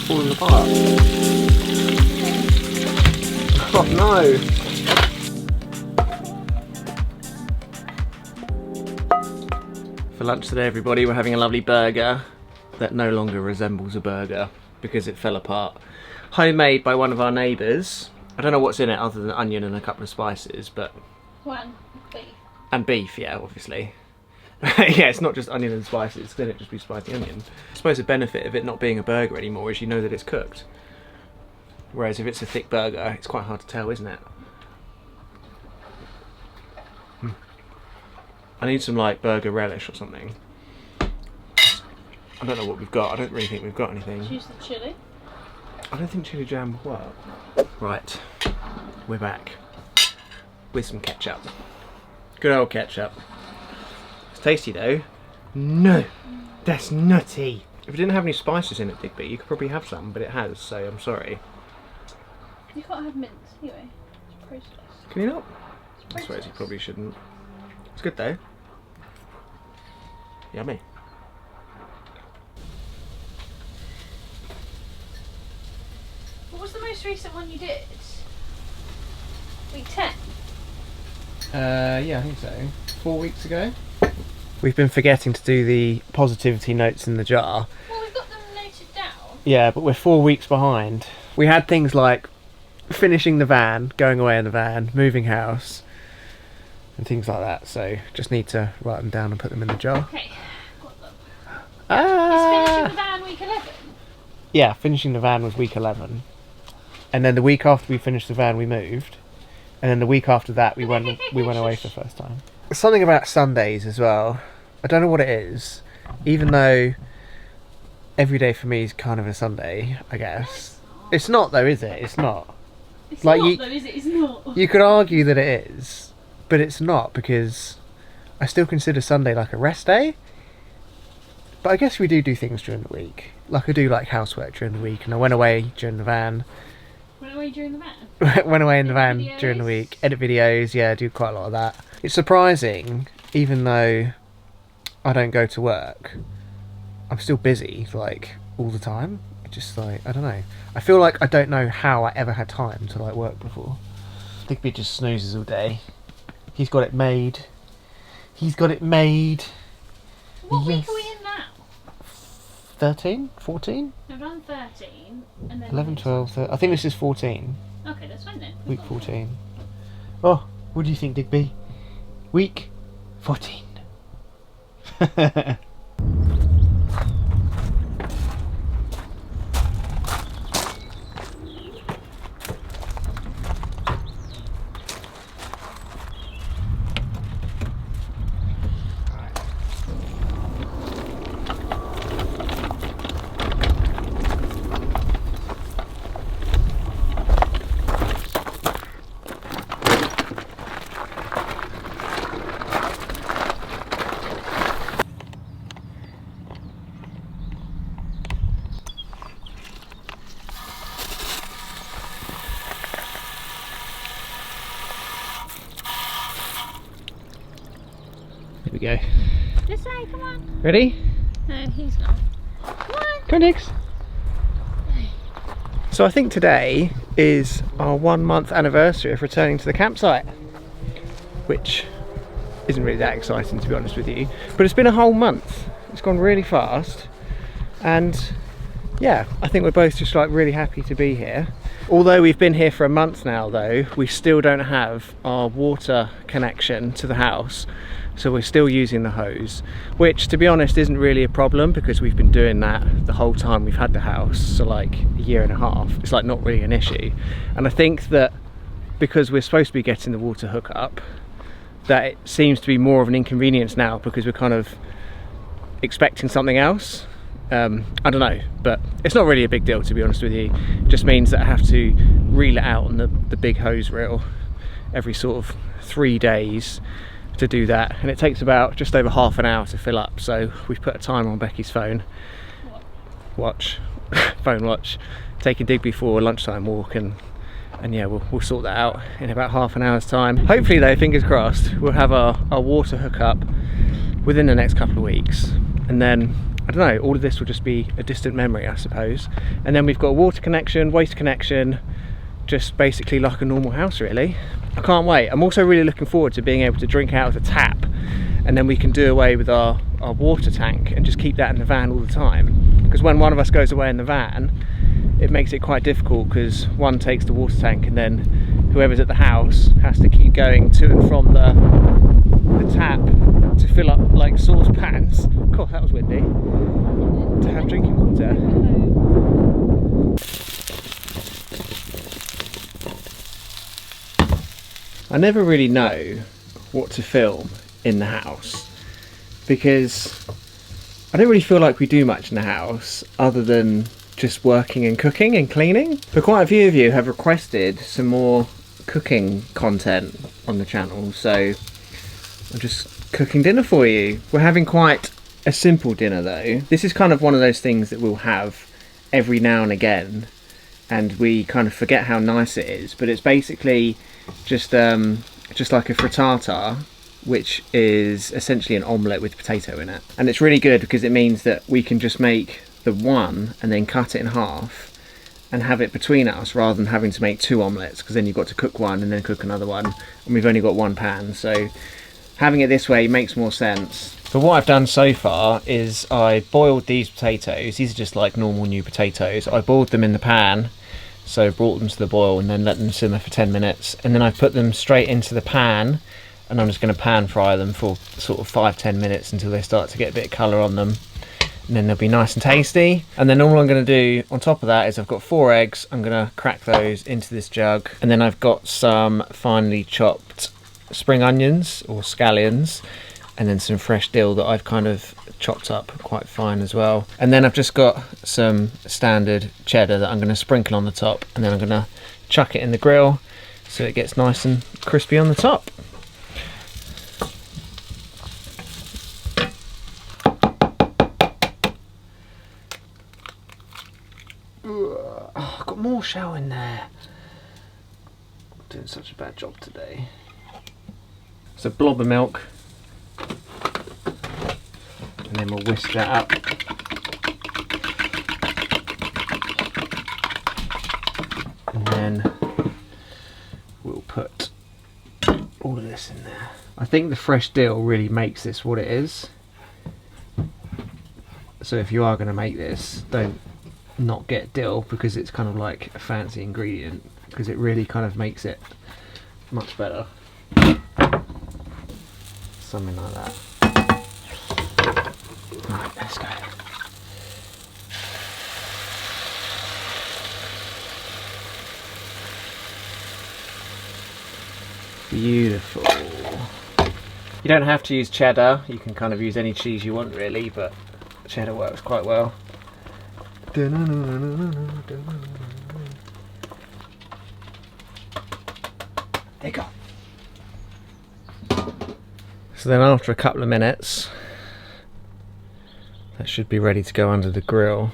falling apart. Oh no! For lunch today, everybody, we're having a lovely burger that no longer resembles a burger because it fell apart. Homemade by one of our neighbours. I don't know what's in it other than onion and a couple of spices, but... Beef. And beef, yeah, obviously. Yeah, it's not just onion and spices, then it'd just be spicy onion. I suppose the benefit of it not being a burger anymore is you know that it's cooked. Whereas if it's a thick burger, it's quite hard to tell, isn't it? I need some like burger relish or something. I don't know what we've got. I don't really think we've got anything. Choose the chilli. I don't think chilli jam will work. Right, we're back with some ketchup. Good old ketchup. It's tasty though. No, that's nutty. If it didn't have any spices in it, Digby, you could probably have some, but it has, so I'm sorry. You can't have mince anyway. It's processed. Can you not? I suppose you probably shouldn't. It's good though. Yummy. What was the most recent one you did? Week 10? Yeah, I think so. 4 weeks ago. We've been forgetting to do the positivity notes in the jar. Well, we've got them noted down. Yeah, but we're 4 weeks behind. We had things like finishing the van, going away in the van, moving house, and things like that. So just need to write them down and put them in the jar. Okay, got them. Ah! Is finishing the van week 11? Yeah, finishing the van was week 11. And then the week after we finished the van, we moved. And then the week after that, we went away for the first time. Something about Sundays as well. I don't know what it is. Even though every day for me is kind of a Sunday, I guess. It's not though, is it? It's not. It's like not though, is it? It's not. You could argue that it is, but it's not, because I still consider Sunday like a rest day. But I guess we do things during the week. Like I do like housework during the week, and I went away during the van. Went away during the van? Went away in the van videos? during the week. Edit videos, yeah, do quite a lot of that. It's surprising, even though I don't go to work, I'm still busy, like, all the time. Just like, I don't know. I feel like I don't know how I ever had time to like work before. Digby just snoozes all day. He's got it made. He's got it made. What Yes. week are we in now? 13? 14? I've done 13 and then 11, 12, 13. I think this is 14. Okay, that's fine then. Week 14. Oh, what do you think, Digby? Week 14. Here we go. This way, come on. Ready? No, he's not. Come on. Go, Nix. So I think today is our 1 month anniversary of returning to the campsite, which isn't really that exciting, to be honest with you, but it's been a whole month. It's gone really fast, and yeah, I think we're both just like really happy to be here. Although we've been here for a month now though, we still don't have our water connection to the house, so we're still using the hose, which to be honest isn't really a problem because we've been doing that the whole time we've had the house, so like a year and a half. It's like not really an issue, and I think that because we're supposed to be getting the water hookup, that it seems to be more of an inconvenience now because we're kind of expecting something else. I don't know, but it's not really a big deal, to be honest with you. It just means that I have to reel it out on the big hose reel every sort of 3 days to do that, and it takes about just over half an hour to fill up. So we've put a timer on Becky's phone watch phone watch, taking Digby for a lunchtime walk, and yeah, we'll sort that out in about half an hour's time. Hopefully though, fingers crossed, we'll have our water hookup within the next couple of weeks, and then I don't know, all of this will just be a distant memory, I suppose. And then we've got a water connection, waste connection, just basically like a normal house really. I can't wait. I'm also really looking forward to being able to drink out of the tap, and then we can do away with our water tank and just keep that in the van all the time. Because when one of us goes away in the van, it makes it quite difficult because one takes the water tank and then whoever's at the house has to keep going to and from the tap to fill up like saucepans. God, that was windy. To have drinking water. I never really know what to film in the house because I don't really feel like we do much in the house other than just working and cooking and cleaning. But quite a few of you have requested some more cooking content on the channel, so I'm just cooking dinner for you. We're having quite a simple dinner though. This is kind of one of those things that we'll have every now and again and we kind of forget how nice it is, but it's basically just like a frittata, which is essentially an omelette with potato in it. And it's really good because it means that we can just make the one and then cut it in half and have it between us rather than having to make 2 omelettes, because then you've got to cook one and then cook another one, and we've only got 1 pan, so having it this way makes more sense. But what I've done so far is I boiled these potatoes. These are just like normal new potatoes. I boiled them in the pan, so brought them to the boil and then let them simmer for 10 minutes, and then I've put them straight into the pan and I'm just going to pan fry them for sort of 5-10 minutes until they start to get a bit of colour on them, and then they'll be nice and tasty. And then all I'm going to do on top of that is I've got 4 eggs. I'm going to crack those into this jug, and then I've got some finely chopped spring onions or scallions, and then some fresh dill that I've kind of chopped up quite fine as well. And then I've just got some standard cheddar that I'm going to sprinkle on the top, and then I'm going to chuck it in the grill so it gets nice and crispy on the top. Oh, I've got more shell in there. I'm doing such a bad job today. So blob of milk, and then we'll whisk that up. And then we'll put all of this in there. I think the fresh dill really makes this what it is. So if you are going to make this, don't not get dill, because it's kind of like a fancy ingredient, because it really kind of makes it much better. Something like that. Right, let's go. Beautiful. You don't have to use cheddar, you can kind of use any cheese you want really, but cheddar works quite well. There you go. So then after a couple of minutes, that should be ready to go under the grill.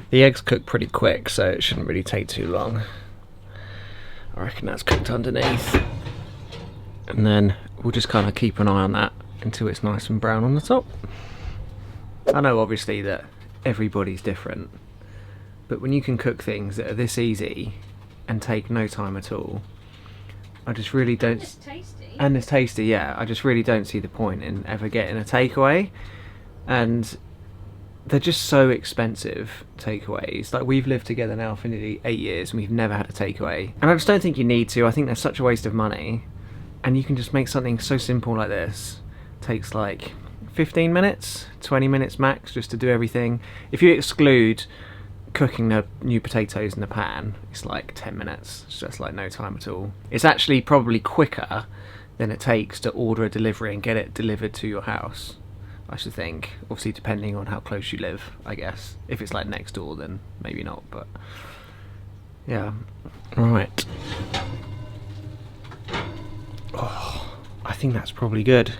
The eggs cook pretty quick, so it shouldn't really take too long. I reckon that's cooked underneath. And then we'll just kind of keep an eye on that until it's nice and brown on the top. I know obviously that everybody's different, but when you can cook things that are this easy and take no time at all, I just really don't. It's tasty. And it's tasty, yeah. I just really don't see the point in ever getting a takeaway, and they're just so expensive, takeaways. Like, we've lived together now for nearly 8 years and we've never had a takeaway, and I just don't think you need to. I think they're such a waste of money, and you can just make something so simple like this. It takes like 15 minutes, 20 minutes max just to do everything. If you exclude cooking the new potatoes in the pan, it's like 10 minutes. It's just like no time at all. It's actually probably quicker than it takes to order a delivery and get it delivered to your house, I should think. Obviously depending on how close you live, I guess. If it's like next door, then maybe not, but yeah. Right. Oh, I think that's probably good.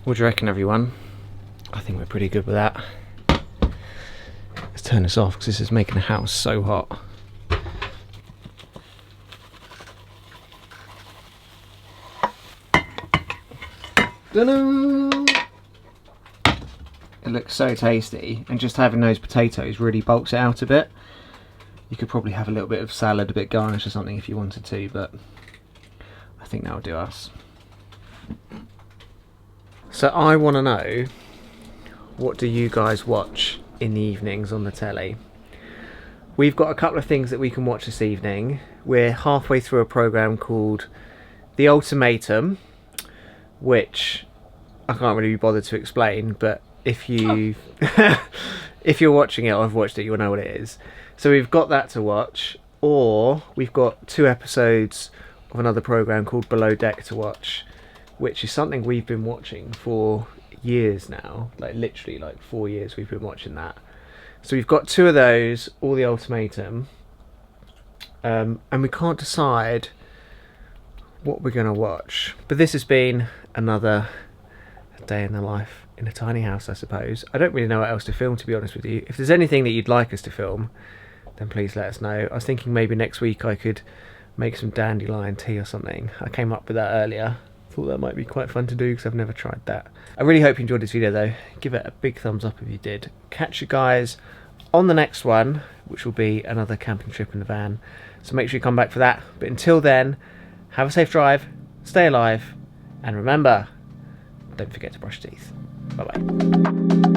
What do you reckon, everyone? I think we're pretty good with that. Let's turn this off because this is making the house so hot. Ta-da! it looks so tasty, and just having those potatoes really bulks it out a bit. You could probably have a little bit of salad, a bit garnish or something if you wanted to, but I think that'll do us. So I want to know, what do you guys watch in the evenings on the telly? We've got a couple of things that we can watch this evening. We're halfway through a programme called The Ultimatum, which I can't really be bothered to explain, but if you if you're watching it or have watched it, you'll know what it is. So we've got that to watch, or we've got 2 episodes of another programme called Below Deck to watch, which is something we've been watching for years now, like literally like 4 years we've been watching that. So we've got 2 of those, or The Ultimatum, and we can't decide what we're going to watch. But this has been another day in the life in a tiny house, I suppose. I don't really know what else to film, to be honest with you. If there's anything that you'd like us to film, then please let us know. I was thinking maybe next week I could make some dandelion tea or something. I came up with that earlier. Thought that might be quite fun to do because I've never tried that. I really hope you enjoyed this video though. Give it a big thumbs up if you did. Catch you guys on the next one, which will be another camping trip in the van. So make sure you come back for that. But until then, have a safe drive, stay alive, and remember, don't forget to brush your teeth. Bye bye.